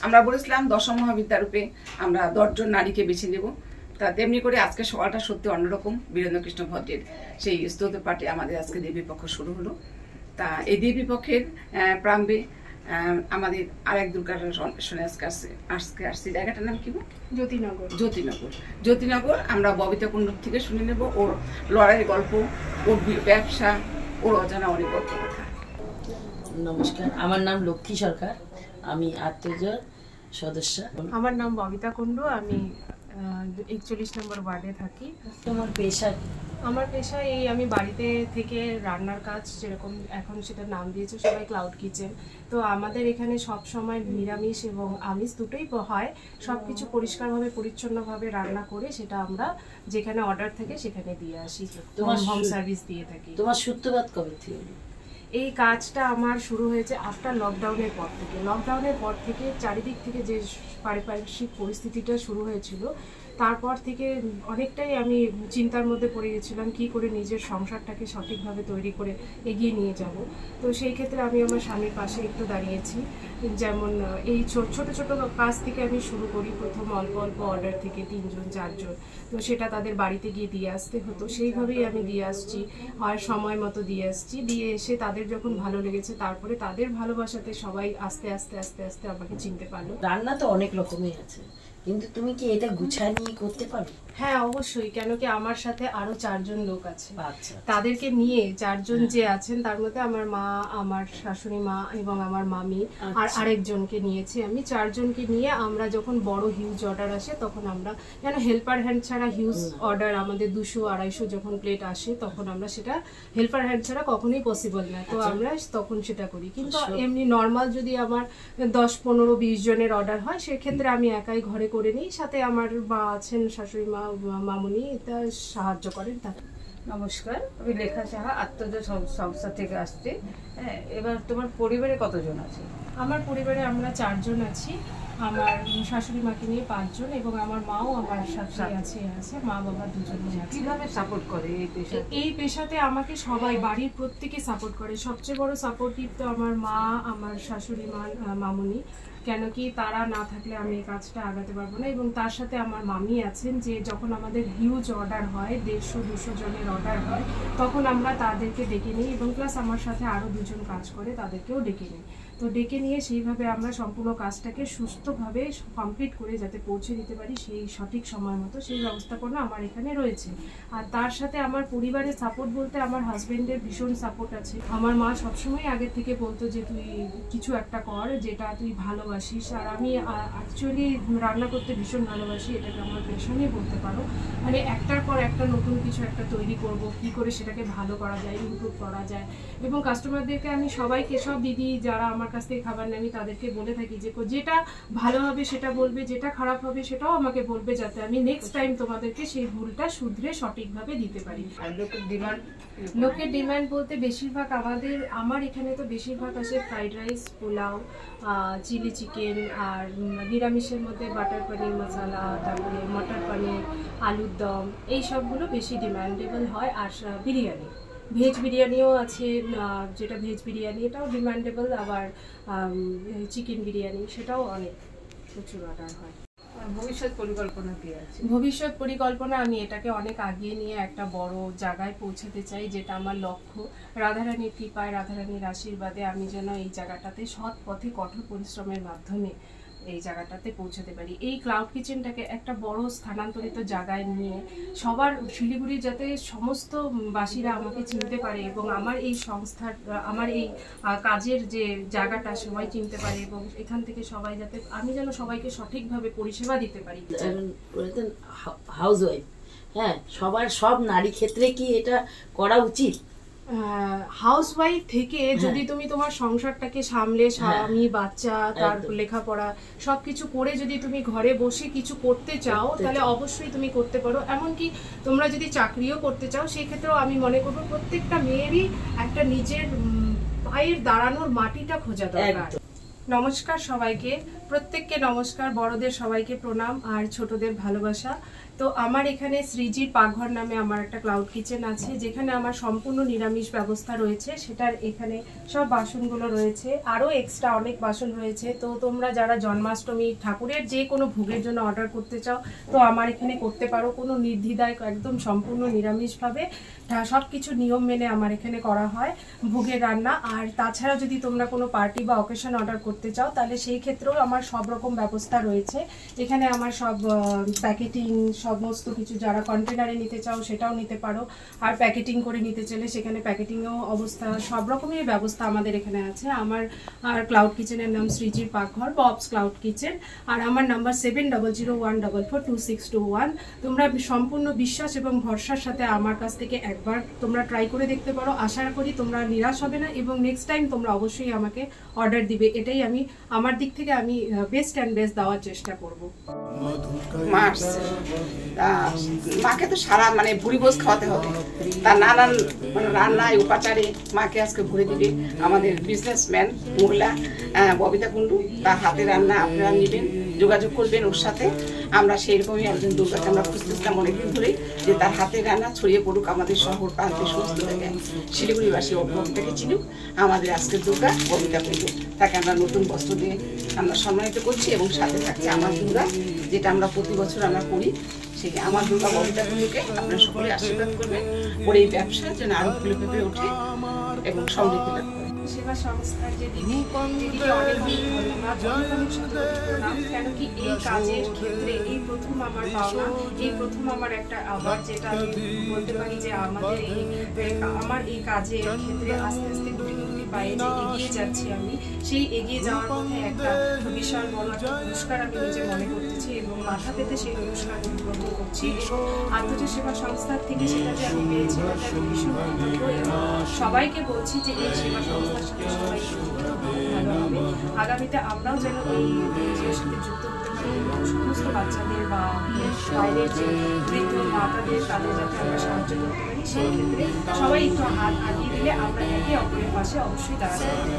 আমরা বলেছিলাম দশম মহাবিদ্যারূপে আমরা 10 জন নারীকে বেছে নেব। তা তেমনি করে আজকে সকালটা সত্যি অন্যরকম। বীরেন্দ্রকৃষ্ণ ভট্টের সেই স্তোত্র পাঠে আমাদের আজকে দেবী পক্ষ শুরু হলো। তা এই দেবী পক্ষের প্রারম্ভে আমাদের আরেক দুর্গার শুনে আজকে আসছে। জায়গাটার নাম কি? জ্যোতিনগর। আমরা ববিতা কুণ্ডু থেকে শুনে নেব ওর লড়াইয়ের গল্প, ওর ব্যবসা, ওর অজানা অনেক গল্প কথা। নমস্কার, আমার নাম লক্ষ্মী সরকার, আমি আত্মজর সদস্য। আমার নাম ববিতা কুণ্ডু, আমি 41 নম্বর ওয়ার্ডে থাকি। তোমার পেশা? আমার পেশা এই আমি বাড়িতে থেকে রান্নার কাজ, যেরকম এখন সেটা নাম দিয়েছে সবাই ক্লাউড কিচেন। তো আমাদের এখানে সব সময় নিরামিষ এবং আমিষ দুটোই হয়। সব কিছু পরিষ্কারভাবে পরিচ্ছন্নভাবে রান্না করে সেটা আমরা যেখানে অর্ডার থাকে সেখানে দিয়ে আসি। তোমার হোম সার্ভিস দিয়ে থাকি। তোমার সূত্রপাত কবে থেকে? এই কাজটা আমার শুরু হয়েছে আফটার লকডাউনের পর থেকে। লকডাউনের পর থেকে চারিদিক থেকে যে পারিপার্শ্বিক পরিস্থিতিটা শুরু হয়েছিল, তারপর থেকে অনেকটাই আমি চিন্তার মধ্যে পড়ে গেছিলাম কী করে নিজের সংসারটাকে সঠিকভাবে তৈরি করে এগিয়ে নিয়ে যাব। তো সেই ক্ষেত্রে আমি আমার স্বামীর পাশে একটু দাঁড়িয়েছি। যেমন এই ছোট ছোট কাজ থেকে আমি শুরু করি। প্রথম অল্প অল্প অর্ডার থেকে 3 জন 4 জন, তো সেটা তাদের বাড়িতে গিয়ে দিয়ে আসতে হতো। সেইভাবেই আমি দিয়ে আসছি, আর সময় মতো দিয়ে আসছি। দিয়ে এসে তাদের যখন ভালো লেগেছে, তারপরে তাদের ভালোবাসাতে সবাই আস্তে আস্তে আস্তে আস্তে আমাকে চিনতে পারলো। রান্না তো অনেক রকমের আছে, কিন্তু তুমি কি এটা গুছানিয়ে করতে পারো? হ্যাঁ, অবশ্যই। কেন কি আমার সাথে আরো 4 জন লোক আছে। তাদেরকে নিয়ে 4 জন যে আছেন, তার মধ্যে আমার মা, আমার শাশুড়ি মা এবং আমার মামি আর আরেকজনকে নিয়েছি আমি। 4 জনকে নিয়ে আমরা যখন বড় হিউজ অর্ডার আসে, তখন আমরা যেন হেল্পার হ্যান্ড ছাড়া হিউজ অর্ডার আমাদের 200-250 যখন প্লেট আসে, তখন আমরা সেটা হেল্পার হ্যান্ড ছাড়া কখনোই পসিবল না। তো আমরা তখন সেটা করি। কিন্তু এমনি নর্মাল যদি আমার 10, 15, 20 জনের অর্ডার হয়, সেক্ষেত্রে আমি একাই ঘরে করে নিই। সাথে আমার মা আছেন, শাশুড়ি মা, মামুনি, এটা সাহায্য করেন তারা। নমস্কার, আমি লেখা সাহা, আত্মজা সংস্থা থেকে আসছি। হ্যাঁ, এবার তোমার পরিবারে কতজন আছে? আমার পরিবারে আমরা 4 জন আছি। আমার শাশুড়ি মাকে নিয়ে 5 জন, এবং আমার মাও আমার সাথে আছে, মা বাবা 2 জনই আছে। কিভাবে সাপোর্ট করে এই পেশাতে? আমাকে সবাই, বাড়ির প্রত্যেকে সাপোর্ট করে। সবচেয়ে বড় সাপোর্টিভ তো আমার মা, আমার শাশুড়ি মা, মামুনি। কেন কি তারা না থাকলে আমি এই কাজটা আগাতে পারবো না। এবং তার সাথে আমার মামি আছেন, যে যখন আমাদের হিউজ অর্ডার হয়, 150-200 জনের অর্ডার হয়, তখন আমরা তাদেরকে ডেকে নিই। এবং প্লাস আমার সাথে আরও 2 জন কাজ করে, তাদেরকেও ডেকে নিই। তো ডেকে নিয়ে সেইভাবে আমরা সম্পূর্ণ কাজটাকে সুস্থভাবে কমপ্লিট করে যাতে পৌঁছে দিতে পারি সেই সঠিক সময় মতো, সেই ব্যবস্থাপনা আমার এখানে রয়েছে। আর তার সাথে আমার পরিবারের সাপোর্ট বলতে আমার হাজবেন্ডের ভীষণ সাপোর্ট আছে। আমার মা সবসময় আগে থেকে বলতো যে তুই কিছু একটা কর যেটা তুই ভালোবাসিস। আর আমি অ্যাকচুয়ালি রান্না করতে ভীষণ ভালোবাসি, এটাকে আমার পেশনই বলতে পারো। মানে একটার পর একটা নতুন কিছু একটা তৈরি করব, কি করে সেটাকে ভালো করা যায়, ইমপ্রুভ করা যায়। এবং কাস্টমারদেরকে আমি সবাইকে, সব দিদি যারা আমার কাছ থেকে খাবার নেয়, আমি তাদেরকে বলে থাকি যে যেটা ভালো হবে সেটা বলবে, যেটা খারাপ হবে সেটাও আমাকে বলবে, যাতে আমি নেক্সট টাইম তোমাদেরকে সেই ভুলটা শুধরে সঠিকভাবে দিতে পারি। আর লোকের ডিমান্ড বলতে বেশিরভাগ আমার এখানে তো বেশিরভাগ আসে fried rice, pulao, chilli chicken, আর নিরামিষের মধ্যে বাটার পনির মশলা, তারপরে মটর পনির, আলুর দম, এই সবগুলো বেশি ডিমান্ডেবল হয়। আর বিরিয়ানি, ভেজ বিরিয়ানিও আছে, যেটা ভেজ বিরিয়ানি এটাও ডিমান্ডেবল। আবার চিকেন বিরিয়ানি, সেটাও অনেক প্রচুর অর্ডার হয়। ভবিষ্যৎ পরিকল্পনা কি আছে? ভবিষ্যৎ পরিকল্পনা, আমি এটাকে অনেক আগিয়ে নিয়ে একটা বড় জায়গায় পৌঁছাতে চাই, যেটা আমার লক্ষ্য। রাধারানীর কৃপায়, রাধারানীর আশীর্বাদে আমি যেন এই জায়গাটাতে সৎ পথে কঠোর পরিশ্রমের মাধ্যমে এই জায়গাটাতে পৌঁছাতে পারি। এই ক্লাউড কিচেনটাকে একটা বড় স্থানান্তরিত জায়গায় নিয়ে সবার, শিলিগুড়ি যাতে সমস্ত বাসীরা আমাকে চিনতে পারে, এবং আমার এই সংস্থার, আমার এই কাজের যে জায়গাটা সবাই চিনতে পারে, এবং এখান থেকে সবাই যাতে, আমি যেন সবাইকে সঠিকভাবে পরিষেবা দিতে পারি। হাউসওয়াইফ, হ্যাঁ, সব নারী ক্ষেত্রে কি এটা করা উচিত? হাউসওয়াইফ থেকে যদি তুমি তোমার সংসারটাকে সামলে, স্বামী, বাচ্চা, তার লেখাপড়া সবকিছু করে যদি তুমি ঘরে বসে কিছু করতে চাও, তাহলে অবশ্যই তুমি করতে পারো। এমনকি তোমরা যদি চাকরিও করতে চাও, সেই ক্ষেত্রেও আমি মনে করবো প্রত্যেকটা মেয়েরই একটা নিজের পায়ের দাঁড়ানোর মাটিটা খোঁজা দরকার। নমস্কার সবাইকে, প্রত্যেককে নমস্কার। বড়দের সবাইকে প্রণাম, আর ছোটদের ভালোবাসা। তো আমার এখানে শ্রীজির পাকঘর নামে আমার একটা ক্লাউড কিচেন আছে, যেখানে আমার সম্পূর্ণ নিরামিষ ব্যবস্থা রয়েছে। সেটার এখানে সব বাসনগুলো রয়েছে, আরও এক্সট্রা অনেক বাসন রয়েছে। তো তোমরা যারা জন্মাষ্টমী ঠাকুরের যে কোনো ভোগের জন্য অর্ডার করতে চাও তো আমার এখানে করতে পারো, কোনো নির্দ্বিধায় একদম সম্পূর্ণ নিরামিষভাবে সব কিছু নিয়ম মেনে আমার এখানে করা হয় ভোগের রান্না। আর তাছাড়া যদি তোমরা কোনো পার্টি বা অকেশন অর্ডার করতে চাও তাহলে সেই ক্ষেত্রেও আমার সব রকম ব্যবস্থা রয়েছে। এখানে আমার সব প্যাকেটিং সমস্ত কিছু, যারা কন্টেনারে নিতে চাও সেটাও নিতে পারো, আর প্যাকেটিং করে নিতে চাইলে সেখানে প্যাকেটিংও অবস্থা, সব রকমের ব্যবস্থা আমাদের এখানে আছে। আমার আর ক্লাউড কিচেনের নাম শ্রীজির পাকঘর, ববস ক্লাউড কিচেন, আর আমার নাম্বার 7001442621। তোমরা সম্পূর্ণ বিশ্বাস এবং ভরসার সাথে আমার কাছ থেকে একবার তোমরা ট্রাই করে দেখতে পারো। আশা করি তোমরা নিরাশ হবে না এবং নেক্সট টাইম তোমরা অবশ্যই আমাকে অর্ডার দিবে। এটাই আমি আমার দিক থেকে আমি বেস্ট অ্যান্ড বেস্ট দেওয়ার চেষ্টা করব। মাকে তো সারা মানে ভুড়ি ভোজ খাওয়াতে হবে, তার নানান রান্নায় উপাচারে মাকে আজকে ভরে দিবে আমাদের বিজনেসম্যান মহিলা ববিতা কুণ্ডু। তার হাতে রান্না আপনারা নেবেন, যোগাযোগ করবেন ওর সাথে। আমরা সেইরকমই একজন দুর্গাকে আমরা খুঁজতেছিলাম অনেকদিন ধরেই, যে তার হাতে রান্না ছড়িয়ে পড়ুক আমাদের শহর প্রান্তে সমস্ত জায়গায়, শিলিগুড়িবাসী ববিতাকে চিনুক আমাদের আজকের দুর্গা ববিতা কুণ্ডু। তাকে আমরা নতুন বস্ত্র দিয়ে আমরা সম্মানিত করছি এবং সাথে থাকছে আমার দুর্গা, যেটা আমরা প্রতি বছর আমরা করি। সেই আমার দুর্গা ববিতা কুণ্ডুকে আপনারা সকলে আশীর্বাদ করবেন, ওর এই ব্যবসা যেন আরো ফুলে ফেপে ওঠে এবং সমৃদ্ধি লাভ করে। সেবা সংস্থার যে দিদিকে অনেক ধন্যবাদ, কেন কি এই কাজের ক্ষেত্রে এই প্রথম আমার পাওনা, এই প্রথম আমার একটা আবার যেটা আমি বলতে পারি যে আমার এই কাজের ক্ষেত্রে আস্তে আস্তে গুটি গুটি পায়ে যে এগিয়ে যাচ্ছি আমি, সেই এগিয়ে যাওয়ার পথে একটা বিশাল বড় একটা পুরস্কার আমি নিজে মনে করতেছি এবং মাথা পেতে সেই পুরস্কার গ্রহণ করছি। এবং আত্মজ সেবা সংস্থার থেকে সেটা যে আমি পেয়েছি তাতে আমি ভীষণ কৃতজ্ঞ এবং সবাইকে বলছি যে এই সেবা সংস্থার সাথে সবাই যুক্ত হলে ভালো হবে। আগামীতে আমরাও যেন এই এনজিওর সাথে যুক্ত হতে পারি এবং সমস্ত বাচ্চাদের বা বাইরের যে বৃদ্ধ মাতাদের তাদের যাতে আমরা সাহায্য করতে পারি, সেই ক্ষেত্রে সবাই একটু হাত আগিয়ে দিলে আমরা একে অপরের পাশে অবশ্যই দাঁড়াতে পারি।